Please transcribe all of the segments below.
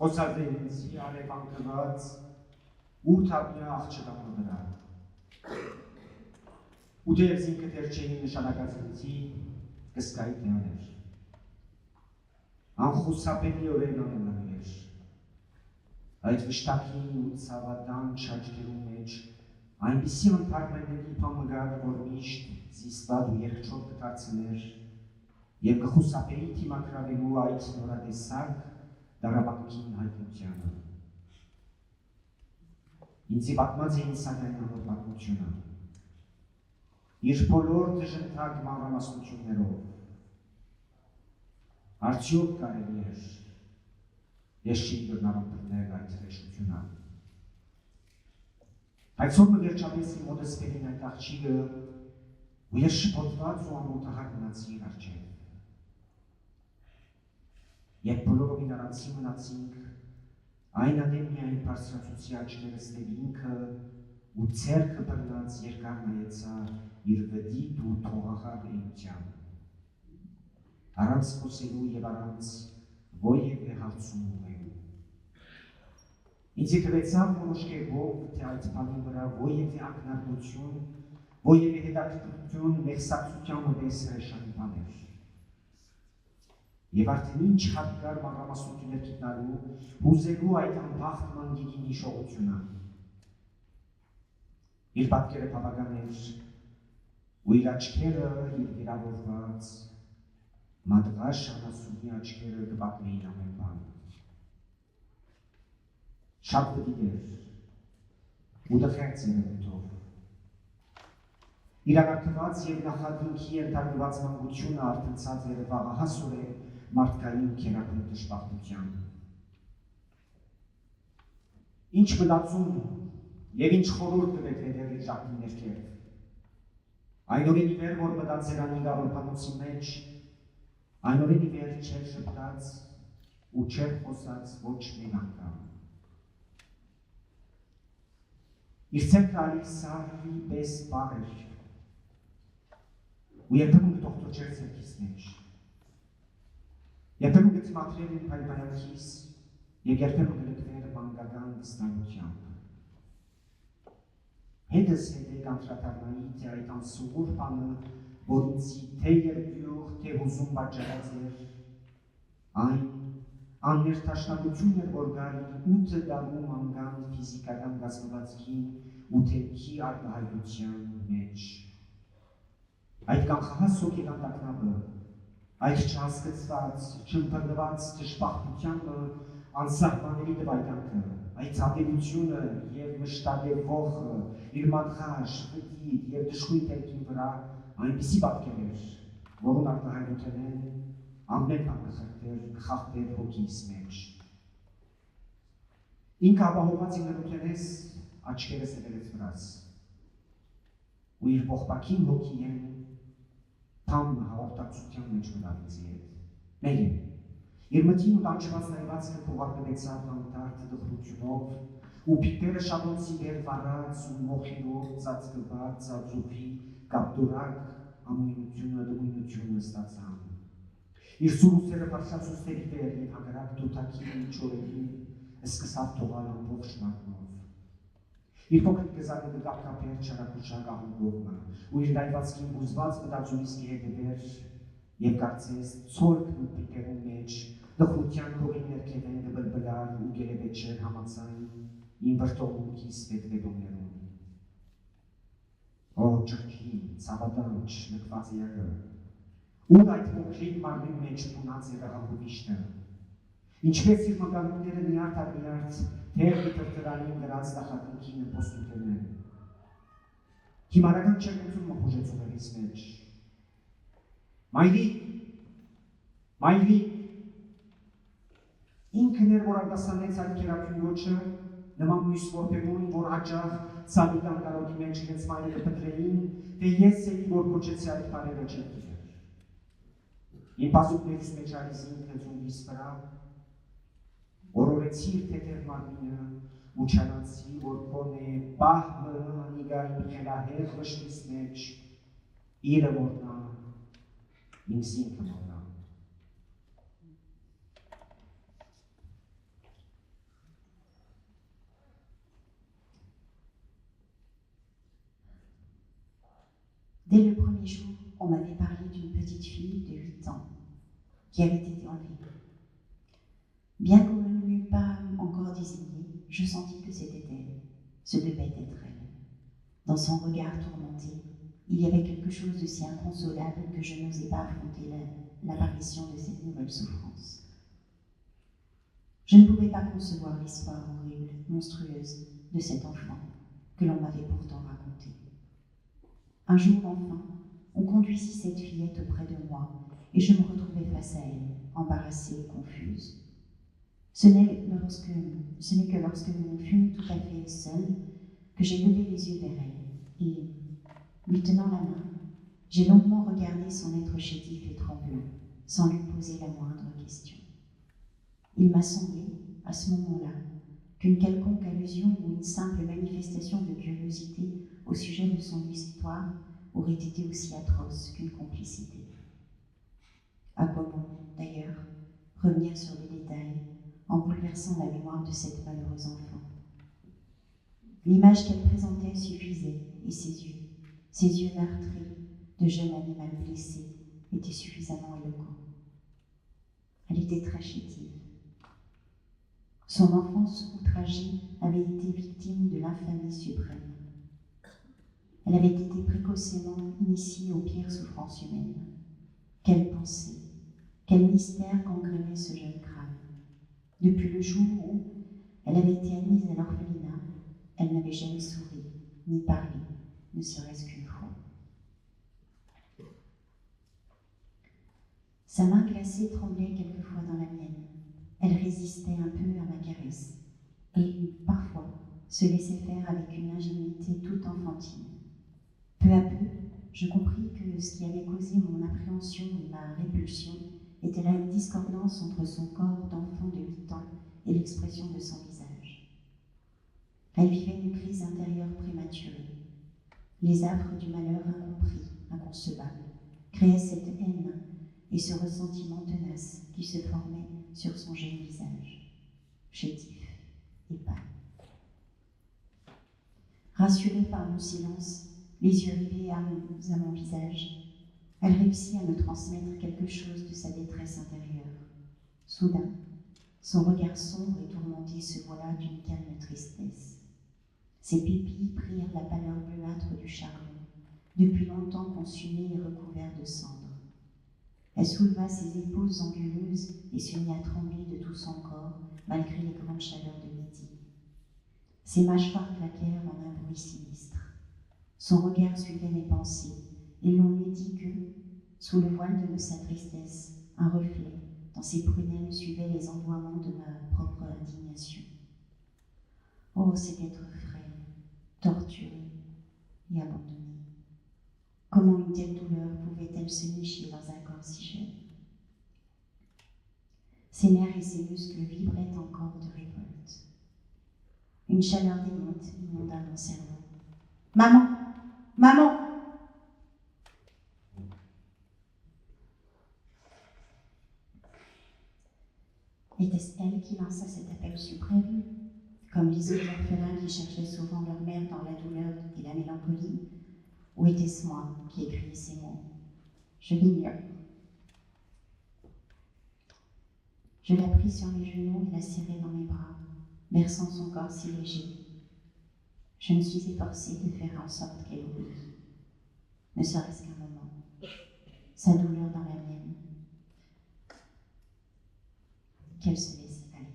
Խոսարդերինցի արևանկված ութապնյա աղջկամը վրա։ Ու դեր զինքը դեր չէին նշանակածնցի կսկայի տյաներ։ Անխուսապելի օրեն անելաներ։ Այդ վշտակին ու ծավադան չաչկերու մեջ այնպիսի անպարմենելի պամգար, որ միշտ զիսպად ու երկչով կկարցներ և կխուսապեի թիմակրավելու այդ նորադեսակ դարաբանքին հայտնությանը։ Ինձի պատմած էին սակայն նոր պատմությունը։ Իր բոլոր դժնթակ մանրամասնություններով։ Արդյոք կարելի էր, ես չի գրնարում բրնել այդ հրեշությունը։ Այսօր մվերջապես իմ մոտս բերին այդ աղջիկը, ու ես շպոտված ու ամոթահար մնացի իր առջև։ Երբ բոլորովին առանցի մնացինք, այն ադեմ միայն բարձրացուցի աչքերս դեպի ինքը ու ձեռքը բռնած երկար նայեցա իր վդիտ ու թողախաղ էության։ Առանց խոսելու և առանց որևէ հարցում ուղղելու։ Ինձ թվեցավ որոշ կերպով, թե այդ բանի վրա որևէ ակնարկություն, որևէ հետաքրքրություն մեղսակցության պես հրեշանի բաներ։ Եվ արդեն ինչ հատկար մանրամասնություններ գիտնալու, հուզելու այդ անբախտ մանգիկին հիշողությունը։ Իր պատկերը բավական էր, ու իր աչքերը իր վիրավորված, մատղաշ անասունի աչքերը կպատմեին ամեն բան։ Շատ վդիտ էր, ու դխերց երևույթով։ Իրականացված և նախադինքի ենթարկված մանկությունը արթնցած էր վաղահասորեն մարդկային քերակրի դժբախտության։ Ինչ մտածում և ինչ խորհուրդ կվեք հետևի ժակնի ներքև։ Այն օրենի վեր, որ մտած էր անիգավորպանոցի մեջ, այն օրենի վեր չեր շպտած ու չեր խոսած ոչ մեկ անգամ։ Իր ցերկը ալիս սարվի պես բառ էր, ու երբեմն կտողտոչեր ցերկիս մեջ։ մատրել են պայպայանքիս և երբեմն գլկվեր մանկական վստահությամբ։ Հետս հետ է կանտրատարնայի, թե այդ անսուղուր բանը, որ ինձի թե երկյուղ, թե հուզում պատճառած էր, այն աններթաշնակություն էր, որ գարի 8 դարում անգան ֆիզիկական գազմվածքին ու թելքի արտահայտության մեջ։ Այդ կանխահաս հոգեկան տագնապը, այդ չհասկացված, չըմբռնված դժբախտությունը, անսահմանելի տվայտանքը, այդ ցավելությունը և մշտադեպողը, իր մատղաշ, վտիտ և դժգույն թելքին վրա այնպիսի պատկեր էր, որուն արտահայտել են ամեն բան կխախտեր հոգիս մեջ։ Ինքը ապահոված իմ լրութենես աչքերս է վերեց վրաս, ու իր ողբակին հոգի են թամ հաղորդակցության մեջ մտավ ինձի հետ։ Մեկին, իր մտին ու տանջված նայվածքը փողարկվեցավ հանդարտ դխրությունով, ու պիտերը շաբոնցի վեր վարած ու մոխիրով ծածկված ծածուփի կապտորակ ամույնությունը դգույնությունը ստացան։ Իր սուրուսերը բարձրացուցների վեր և հակարակ դութակի չորեքին սկսավ թողալ ամբողջ մարմնով։ Իր փոքրիկ գզակը կկապկապեր չարակուշակ աղմուկողը, ու իր նայվածքին հուզված մտածումիսկի հետևեր և կարծես ցորքն ու պիտերու մեջ դխրության կողին ներքևեն կբլբլար ու գերեբեջեր համացայն իմ վրդողունքիս վետվետումներում։ Ո ճրկին, ցավադանչ, լքված եղը, ուր այդ փոքրիկ մարմնի մեջ փունած է ռահահովիշտը, ինչպես իր մգանունները միարդ արմիարդ թեղի թրթրանին գրած նախատինքին պոստուտել են։ Հիմարական չեղություն մխուժեցումերից մեջ։ Մայրիկ, ինքն էր, որ արտասանեց այդ կերակյուն ոչը, նման մյուս որպեմուն, որ հաճախ ծալիկան կարոտի մեջ իրենց մայրերը պտրեին, թե ես էի, որ կոչեցի այդ բարերը չերքեր։ Իմ բազուկներից մեջ արիզին կծունգիս վրա, օրորեցի իր թեթեր մարմինը ու չանացի, որ կոնե բահմը անիգային խելահեղ վշտիս մեջ, իրը մորնա, ինձ ինքը մորնա։ Dès le premier jour, on m'avait parlé d'une petite fille de 8 ans qui avait été enlevée. Bien qu'on ne m'eût pas encore désignée, je sentis que c'était elle. Ce devait être elle. Dans son regard tourmenté, il y avait quelque chose de si inconsolable que je n'osais pas affronter l'apparition de cette nouvelle souffrance. Je ne pouvais pas concevoir l'histoire horrible, monstrueuse de cet enfant que l'on m'avait pourtant raconté. Un jour enfin, on conduisit cette fillette auprès de moi et je me retrouvais face à elle, embarrassée et confuse. Ce n'est que lorsque nous fûmes tout à fait seuls que j'ai levé les yeux vers elle et, lui tenant la main, j'ai longuement regardé son être chétif et tremblant, sans lui poser la moindre question. Il m'a semblé, à ce moment-là, qu'une quelconque allusion ou une simple manifestation de curiosité au sujet de son histoire aurait été aussi atroce qu'une complicité. À quoi bon, d'ailleurs, revenir sur les détails en bouleversant la mémoire de cette malheureuse enfant? L'image qu'elle présentait suffisait, et ses yeux meurtris de jeune animal blessé, étaient suffisamment éloquents. Elle était très chétive. Son enfance outragée avait été victime de l'infamie suprême. Elle avait été précocement initiée aux pires souffrances humaines. Quelle pensée, quel mystère gangrénait ce jeune crâne. Depuis le jour où elle avait été admise à l'orphelinat, elle n'avait jamais souri, ni parlé, ne serait-ce qu'une fois. Sa main glacée tremblait quelquefois dans la mienne. Elle résistait un peu à ma caresse, et parfois se laissait faire avec une ingénuité toute enfantine. Peu à peu, je compris que ce qui avait causé mon appréhension et ma répulsion était la discordance entre son corps d'enfant de 8 ans et l'expression de son visage. Elle vivait une crise intérieure prématurée. Les affres du malheur incompris, inconcevables, créaient cette haine et ce ressentiment tenace qui se formait sur son jeune visage, chétif et pâle. Rassurée par mon silence, les yeux rivés à mon visage, elle réussit à me transmettre quelque chose de sa détresse intérieure. Soudain, son regard sombre et tourmenté se voila d'une calme tristesse. Ses pupilles prirent la pâleur bleuâtre du charbon, depuis longtemps consumé et recouvert de cendres. Elle souleva ses épaules anguleuses et se mit à trembler de tout son corps, malgré les grandes chaleurs de midi. Ses mâchoires claquèrent en un bruit sinistre. Son regard suivait mes pensées, et l'on eût dit que, sous le voile de sa tristesse, un reflet, dans ses prunelles, suivait les envoiements de ma propre indignation. Oh, cet être frêle, torturé et abandonné. Comment une telle douleur pouvait-elle se nicher dans un corps si jeune? Ses nerfs et ses muscles vibraient encore de révolte. Une chaleur démente inonda mon cerveau. « Maman! Maman !» Était-ce elle qui lança cet appel suprême? Comme les autres orphelins qui cherchaient souvent leur mère dans la douleur et la mélancolie? Ou était-ce moi qui ai crié ces mots? Je l'ignore. Je la pris sur mes genoux et la serrai dans mes bras, berçant son corps si léger. Je me suis efforcée de faire en sorte qu'elle oublie, ne serait-ce qu'un moment, sa douleur dans la mienne, qu'elle se laisse aller.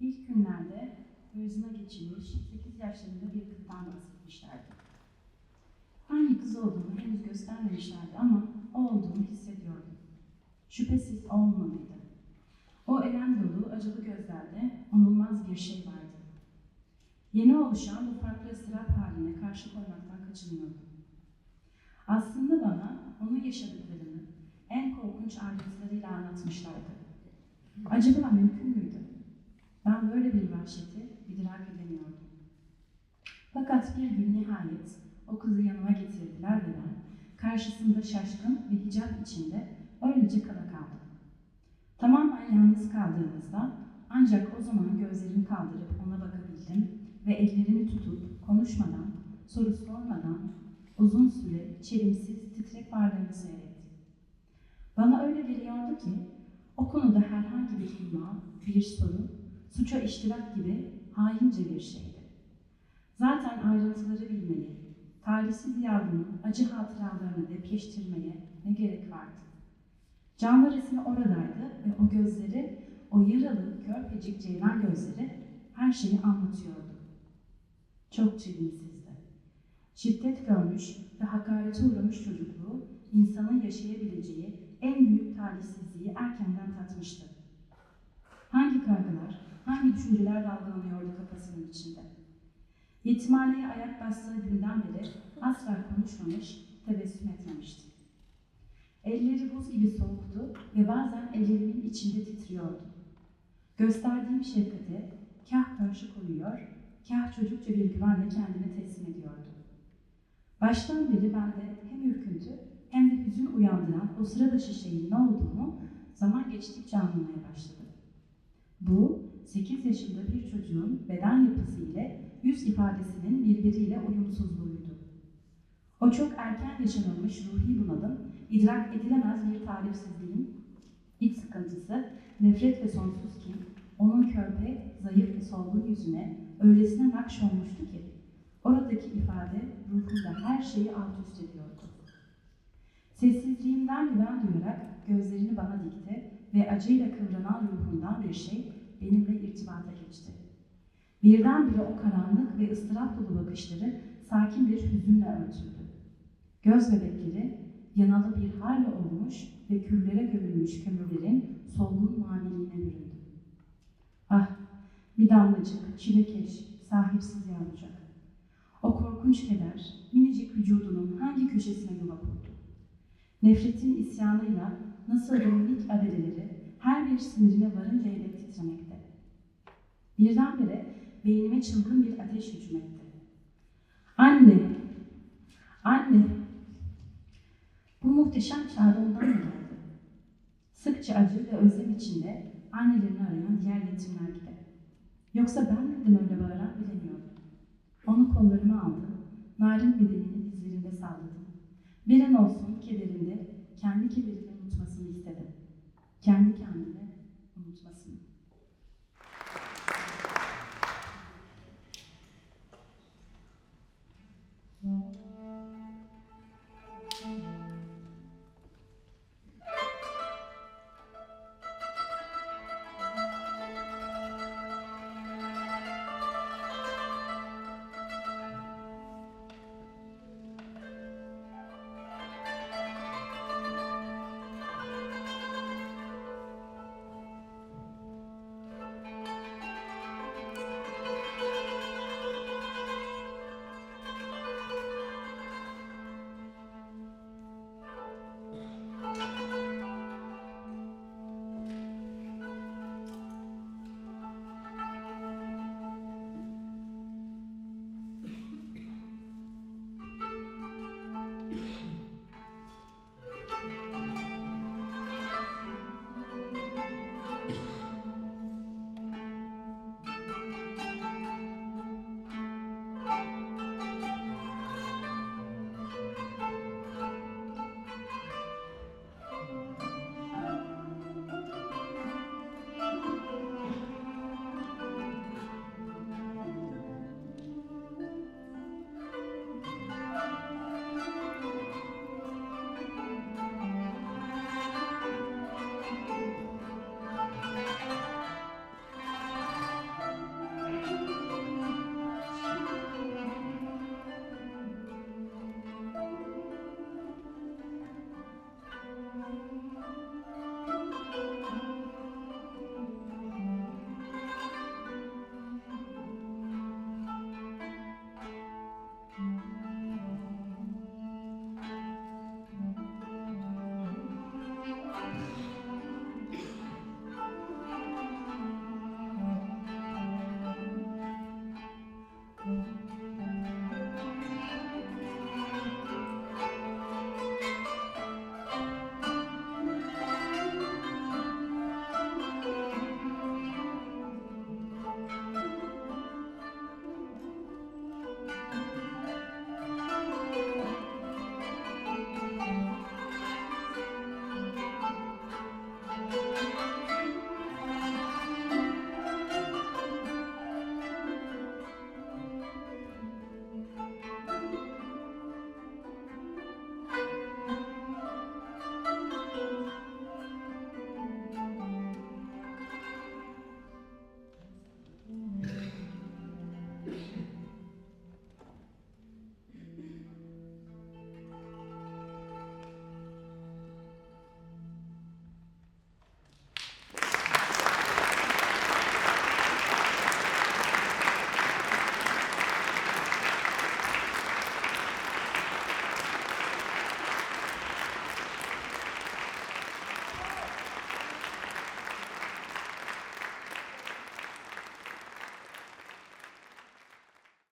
İlk günlerde gözüne geçirmiş 8 yaşlarında bir kızdan bahsetmişlerdi. Hangi kız olduğunu henüz göstermemişlerdi ama o olduğunu hissediyordum. Şüphesiz o olmalıydı. O elem dolu, acılı gözlerde onulmaz bir şey vardı. Yeni oluşan bu farklı ıstırap haline karşı koymaktan kaçınıyordum. Aslında bana onun yaşadıklarını en korkunç ayrıntılarıyla anlatmışlardı. Acaba mümkün müydü? Ben böyle bir vahşeti idrak edemiyordum. Fakat bir gün nihayet o kızı yanıma getirdiler ve ben karşısında şaşkın ve hicap içinde öylece kala kaldım. Tamamen yalnız kaldığımızda ancak o zaman gözlerimi kaldırıp ona bakabildim ve ellerini tutup konuşmadan, soru sormadan uzun süre çelimsiz titrek varlığını seyrettim. Bana öyle geliyordu ki o konuda herhangi bir ima, bir soru, suça iştirak gibi haince bir şeydi. Zaten ayrıntıları bilmeye, talihsiz yavrunun acı hatıralarını depreştirmeye ne gerek vardı? Canlı resmi oradaydı ve o gözleri, o yaralı, körpecik ceylan gözleri her şeyi anlatıyordu. Çok çelimsizdi. Şiddet görmüş ve hakarete uğramış çocukluğu, insanın yaşayabileceği en büyük talihsizliği erkenden tatmıştı. Hangi kaygılar, hangi düşünceler dalgalanıyordu kafasının içinde? Yetimhaneye ayak bastığı günden beri asla konuşmamış, tebessüm etmemişti. Elleri buz gibi soğuktu ve bazen ellerimin içinde titriyordu. Gösterdiğim şefkate kah karşı koyuyor, kah çocukça bir güvenle kendini teslim ediyordu. Baştan beri bende hem ürküntü hem de hüzün uyandıran o sırabaşı şeyin ne olduğunu zaman geçtikçe anlamaya başladım. Bu, 8 yaşında bir çocuğun beden yapısı ile yüz ifadesinin birbiriyle uyumsuzluğuydu. O çok erken yaşanılmış ruhi bunalım, idrak edilemez bir tarifsizliğin iç sıkıntısı, nefret ve sonsuz kin, onun körpe, zayıf ve solgun yüzüne öylesine nakş olmuştu ki, oradaki ifade ruhunda her şeyi alt üst ediyordu. Sessizliğimden güven duyarak gözlerini bana dikti ve acıyla kıvranan ruhundan bir şey benimle irtibata geçti. Birdenbire o karanlık ve ıstırap dolu bakışları sakin bir hüzünle örtüldü. Göz bebekleri yanalı bir hal olmuş ve küllere gömülmüş kömürlerin solgun maviliğine büründü. Ah, bir damlacık, çilekeş, sahipsiz yavrucak. O korkunç keder, minicik vücudunun hangi köşesine yuva kurdu? Nefretin isyanıyla nasıl minik adeleleri her bir sinirine varıncaya dek titremekte. Birdenbire beynime çılgın bir ateş hücum etti. Anne! Anne! Bu muhteşem çağrı ondan mı geldi? Sıkça acı ve özlem içinde annelerini arayan diğer yetimler gibi. Yoksa ben miydim öyle bağıran bilemiyorum. Onu kollarıma aldım, narin bedenini dizlerimde salladım. Bir an olsun kederinde kendi kederini unutmasını istedim. Kendi